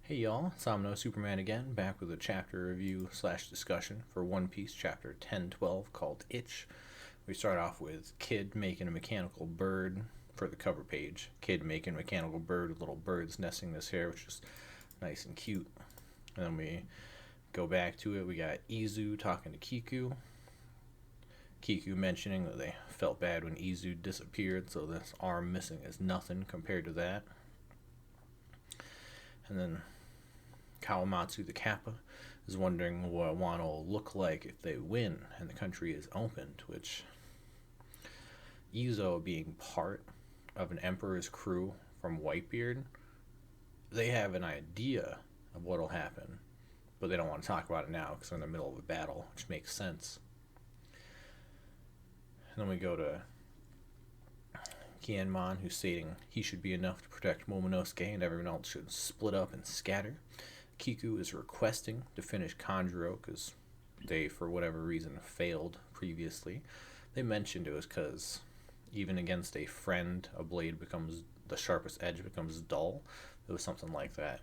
Hey y'all, Somno Superman again, back with a chapter review slash discussion for One Piece chapter 1012 called Itch. We start off with Kid making a mechanical bird for the cover page. Kid making a mechanical bird with little birds nesting in his hair, which is nice and cute. And then we go back to it. We got Izu talking to Kiku. Kiku mentioning that they felt bad when Izu disappeared, so this arm missing is nothing compared to that. And then Kawamatsu the Kappa is wondering what Wano will look like if they win and the country is opened, which Izo being part of an Emperor's crew from Whitebeard, they have an idea of what will happen, but they don't want to talk about it now because they're in the middle of a battle, which makes sense. And then we go to Kienmon, who's stating he should be enough to protect Momonosuke and everyone else should split up and scatter. Kiku is requesting to finish Kanjuro because they, for whatever reason, failed previously. They mentioned it was because even against a friend, a blade becomes, the sharpest edge becomes dull. It was something like that.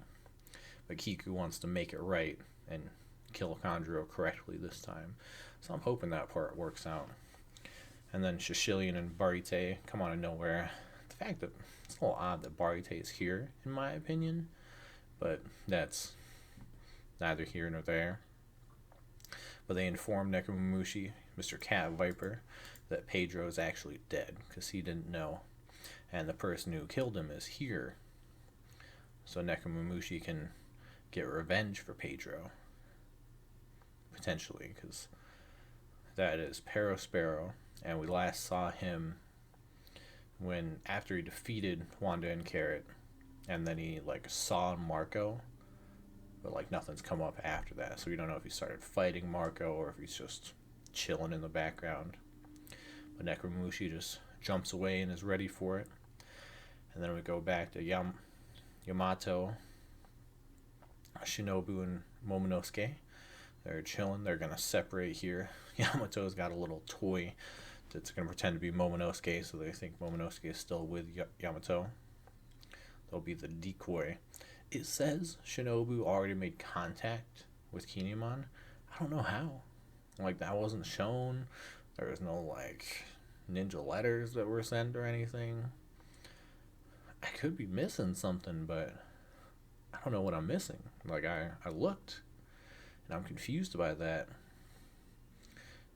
But Kiku wants to make it right and kill Kanjuro correctly this time. So I'm hoping that part works out. And then Shishilian and Barite come out of nowhere. The fact that it's a little odd that Barite is here, in my opinion, but that's neither here nor there. But they inform Nekomamushi, Mr. Cat Viper, that Pedro is actually dead because he didn't know, and the person who killed him is here. So Nekomamushi can get revenge for Pedro, potentially, because that is Perospero. And we last saw him when after he defeated Wanda and Carrot, and then he saw Marco, but nothing's come up after that. So we don't know if he started fighting Marco or if he's just chilling in the background. But Nekomamushi just jumps away and is ready for it. And then we go back to Yamato, Shinobu, and Momonosuke. They're chilling. They're gonna separate here. Yamato's got a little toy that's gonna pretend to be Momonosuke, so they think Momonosuke is still with Yamato. They'll be the decoy. It says Shinobu already made contact with Kinemon. I don't know how. That wasn't shown. There was no ninja letters that were sent or anything. I could be missing something, but I don't know what I'm missing. I looked and I'm confused by that.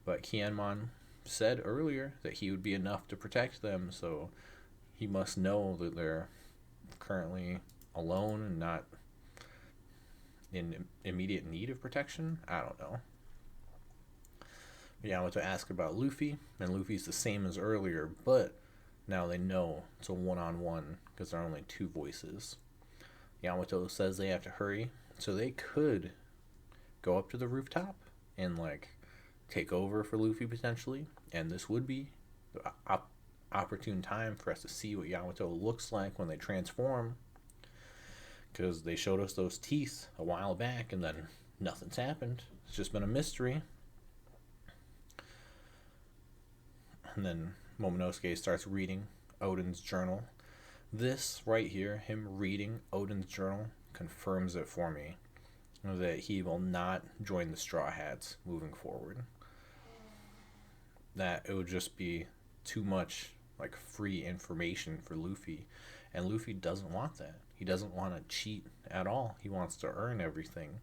But Kienmon said earlier that he would be enough to protect them, so he must know that they're currently alone and not in immediate need of protection. I don't know. Yeah, I went to ask about Luffy, and Luffy's the same as earlier, but now they know it's a one-on-one because there are only two voices. Yamato says they have to hurry, so they could go up to the rooftop and take over for Luffy potentially, and this would be the opportune time for us to see what Yamato looks like when they transform, because they showed us those teeth a while back and then nothing's happened. It's just been a mystery. And then Momonosuke starts reading Odin's journal. This right here, him reading Odin's journal, confirms it for me that he will not join the Straw Hats moving forward. That it would just be too much free information for Luffy, and Luffy doesn't want that. He doesn't want to cheat at all. He wants to earn everything.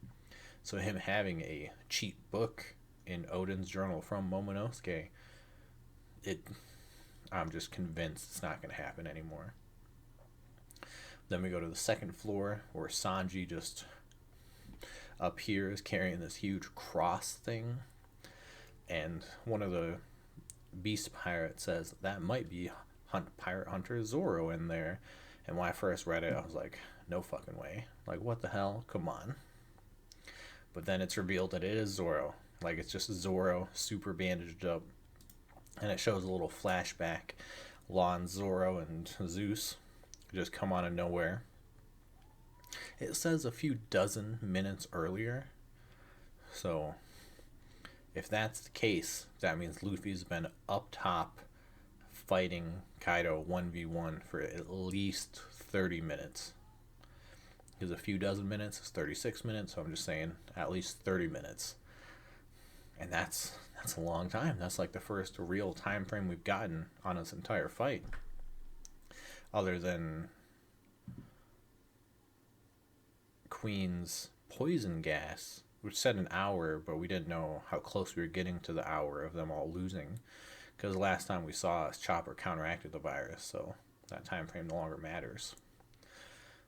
So him having a cheat book in Odin's journal from Momonosuke, I'm just convinced it's not going to happen anymore. Then we go to the second floor where Sanji just appears carrying this huge cross thing, and one of the beast pirates says that might be pirate hunter Zorro in there. And when I first read it, I was like, no fucking way. What the hell? Come on. But then it's revealed that it is Zorro. It's just Zorro super bandaged up. And it shows a little flashback. Law and Zorro and Zeus just come out of nowhere. It says a few dozen minutes earlier. So if that's the case, that means Luffy's been up top fighting Kaido 1v1 for at least 30 minutes. Because a few dozen minutes is 36 minutes, so I'm just saying at least 30 minutes. And that's a long time. That's like the first real time frame we've gotten on this entire fight. Other than Queen's poison gas, which said an hour, but we didn't know how close we were getting to the hour of them all losing. Because last time we saw us, Chopper counteracted the virus, so that time frame no longer matters.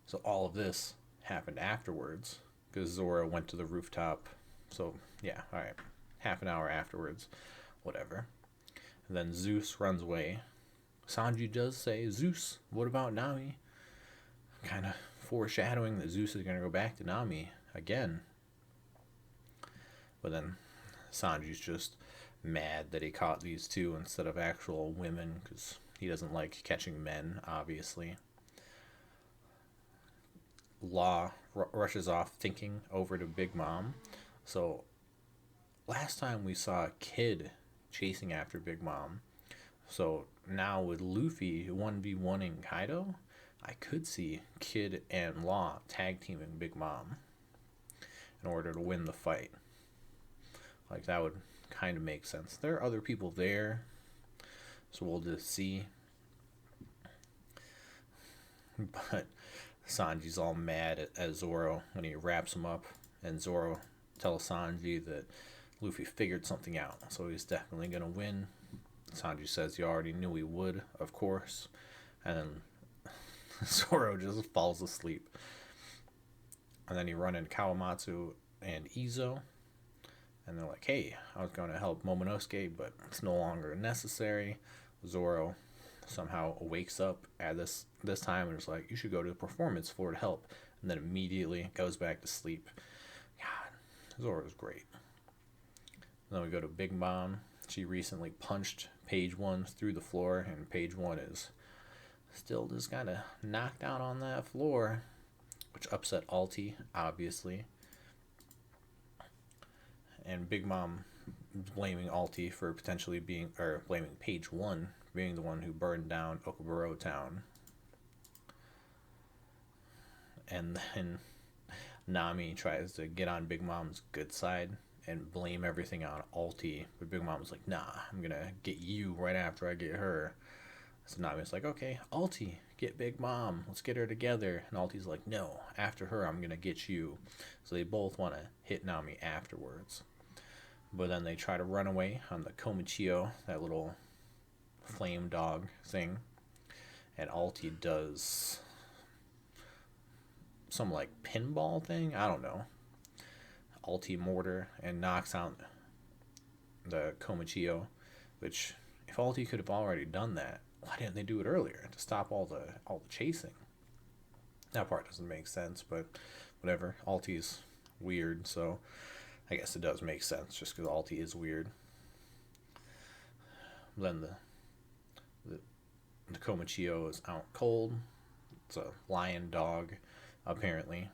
So all of this happened afterwards, because Zorro went to the rooftop. So yeah, alright, half an hour afterwards, whatever. And then Zeus runs away. Sanji does say, Zeus, what about Nami? Kind of foreshadowing that Zeus is going to go back to Nami again. But then Sanji's just mad that he caught these two instead of actual women, because he doesn't like catching men, obviously. Law rushes off thinking over to Big Mom. So last time we saw Kid chasing after Big Mom. So now with Luffy 1v1ing Kaido, I could see Kid and Law tag teaming Big Mom in order to win the fight. Like, that would kind of make sense. There are other people there, so we'll just see. But Sanji's all mad at Zorro when he wraps him up, and Zorro tells Sanji that Luffy figured something out, so he's definitely going to win. Sanji says he already knew he would, of course, and then Zorro just falls asleep. And then you run into Kawamatsu and Izo, and they're like, hey, I was going to help Momonosuke, but it's no longer necessary. Zorro somehow wakes up at this time and is like, you should go to the performance floor to help, and then immediately goes back to sleep. God, Zorro's great. And then we go to Big Mom. She recently punched Page 1 through the floor, and Page 1 is still just kind of knocked out on that floor, which upset Alti, obviously. And Big Mom blaming Alti for potentially being, or blaming Page 1 being the one who burned down Okaburo Town. And then Nami tries to get on Big Mom's good side and blame everything on Alti, but Big Mom's like, nah, I'm gonna get you right after I get her. So Nami's like, okay, Alti, get Big Mom, let's get her together. And Alti's like, no, after her I'm gonna get you. So they both want to hit Nami afterwards. But then they try to run away on the Komichio, that little flame dog thing. And Alti does some like pinball thing, I don't know. Alti mortar and knocks out the Komichio, which if Alti could have already done that, why didn't they do it earlier to stop all the chasing? That part doesn't make sense, but whatever. Alti's weird, so I guess it does make sense just because Alti is weird. Then the Komichio is out cold. It's a lion dog, apparently,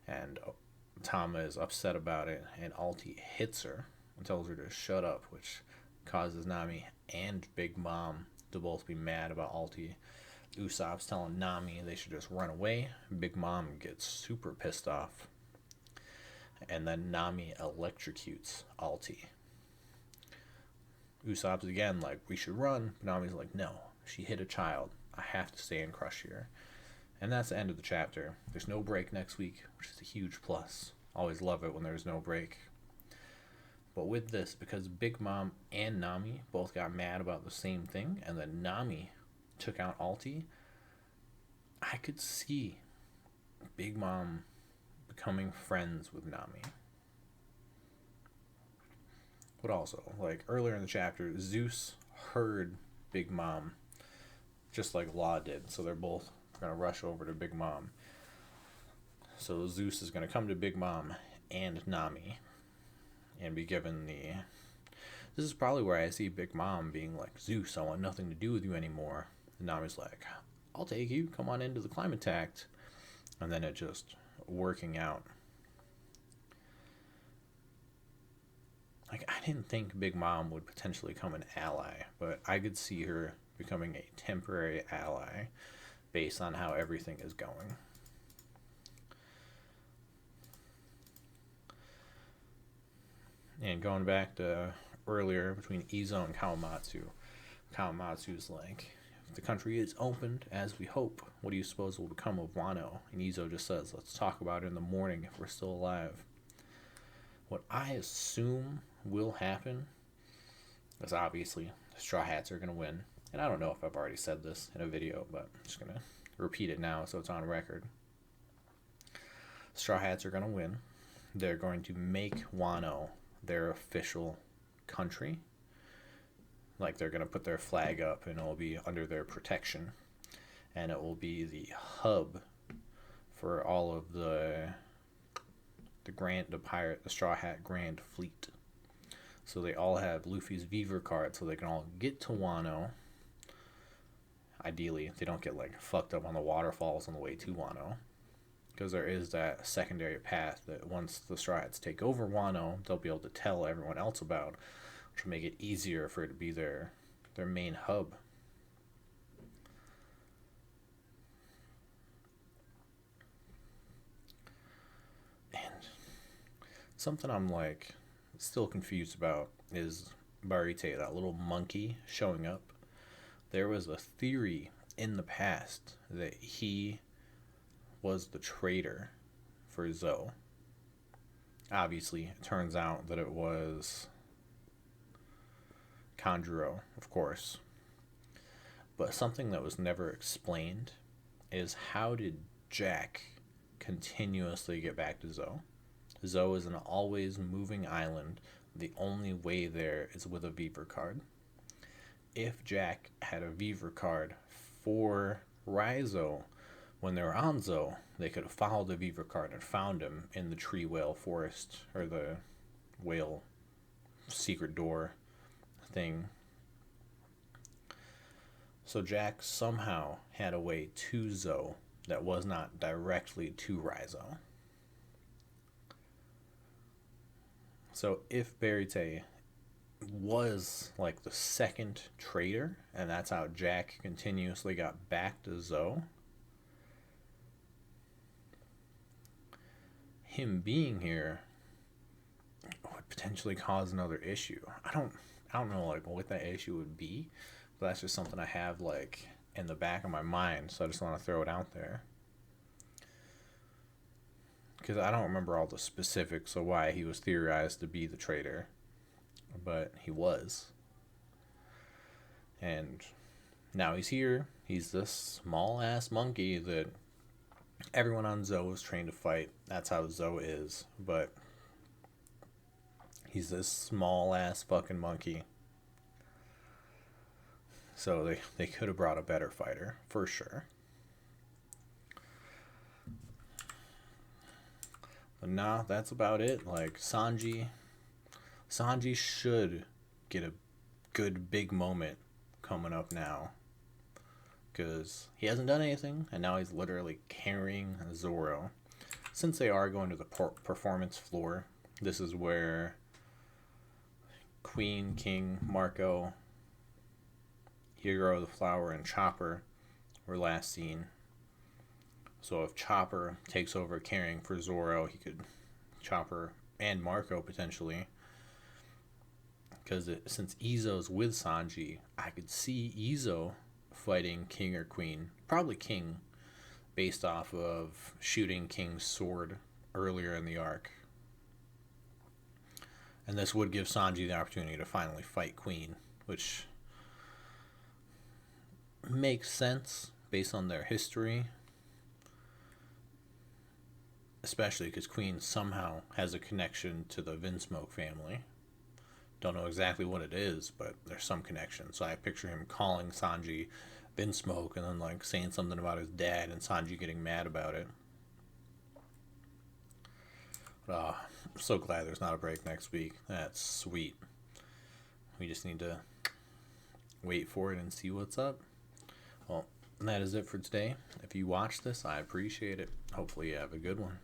and Tama is upset about it, and Alti hits her and tells her to shut up, which causes Nami and Big Mom to both be mad about Alti. Usopp's telling Nami they should just run away. Big Mom gets super pissed off, and then Nami electrocutes Alti. Usopp's again like, we should run, but Nami's like, no, she hit a child, I have to stay and crush her. And that's the end of the chapter. There's no break next week, which is a huge plus. Always love it when there's no break. But with this, because Big Mom and Nami both got mad about the same thing, and then Nami took out Alti, I could see Big Mom becoming friends with Nami. But also, like earlier in the chapter, Zeus heard Big Mom just like Law did, so they're both going to rush over to Big Mom. So Zeus is going to come to Big Mom and Nami and be given the... This is probably where I see Big Mom being like, Zeus, I want nothing to do with you anymore. And Nami's like, I'll take you, come on into the Climate Tact. And then it just working out. Like, I didn't think Big Mom would potentially become an ally, but I could see her becoming a temporary ally based on how everything is going. And going back to earlier between Izo and Kawamatsu, Kawamatsu's like, if the country is opened as we hope, what do you suppose will become of Wano? And Izo just says, let's talk about it in the morning if we're still alive. What I assume will happen is obviously the Straw Hats are going to win. And I don't know if I've already said this in a video, but I'm just going to repeat it now so it's on record. Straw Hats are going to win. They're going to make Wano their official country. Like, they're going to put their flag up and it will be under their protection. And it will be the hub for all of the Straw Hat Grand Fleet. So they all have Luffy's Viver card so they can all get to Wano. Ideally, they don't get like fucked up on the waterfalls on the way to Wano. Because there is that secondary path that once the Straw Hats take over Wano, they'll be able to tell everyone else about, which will make it easier for it to be their main hub. And something I'm like still confused about is Marita, that little monkey showing up. There was a theory in the past that he was the traitor for Zou. Obviously, it turns out that it was Kanjuro, of course. But something that was never explained is, how did Jack continuously get back to Zou? Zou is an always moving island. The only way there is with a Viver card. If Jack had a Viver card for Raizo when they were on Zou, they could have followed the Viver card and found him in the tree whale forest, or the whale secret door thing. So Jack somehow had a way to Zou that was not directly to Raizo. So if Marita was like the second traitor, and that's how Jack continuously got back to Zou, him being here would potentially cause another issue. I don't know like what that issue would be, but that's just something I have like in the back of my mind, so I just want to throw it out there. Because I don't remember all the specifics of why he was theorized to be the traitor, but he was. And now he's here. He's this small ass monkey that everyone on Zou is trained to fight. That's how Zou is. But he's this small ass fucking monkey. So they could have brought a better fighter, for sure. But nah, that's about it. Like, Sanji should get a good big moment coming up now. Because he hasn't done anything, and now he's literally carrying Zorro. Since they are going to the performance floor, this is where Queen, King, Marco, Hero, the Flower, and Chopper were last seen. So if Chopper takes over carrying for Zorro, he could Chopper and Marco potentially. Because since Izo's with Sanji, I could see Izo fighting King or Queen. Probably King, based off of shooting King's sword earlier in the arc. And this would give Sanji the opportunity to finally fight Queen, which makes sense based on their history. Especially because Queen somehow has a connection to the Vinsmoke family. Don't know exactly what it is, but there's some connection. So I picture him calling Sanji Vinsmoke and then like saying something about his dad and Sanji getting mad about it. But, I'm so glad there's not a break next week. That's sweet. We just need to wait for it and see what's up. Well, that is it for today. If you watched this, I appreciate it. Hopefully you have a good one.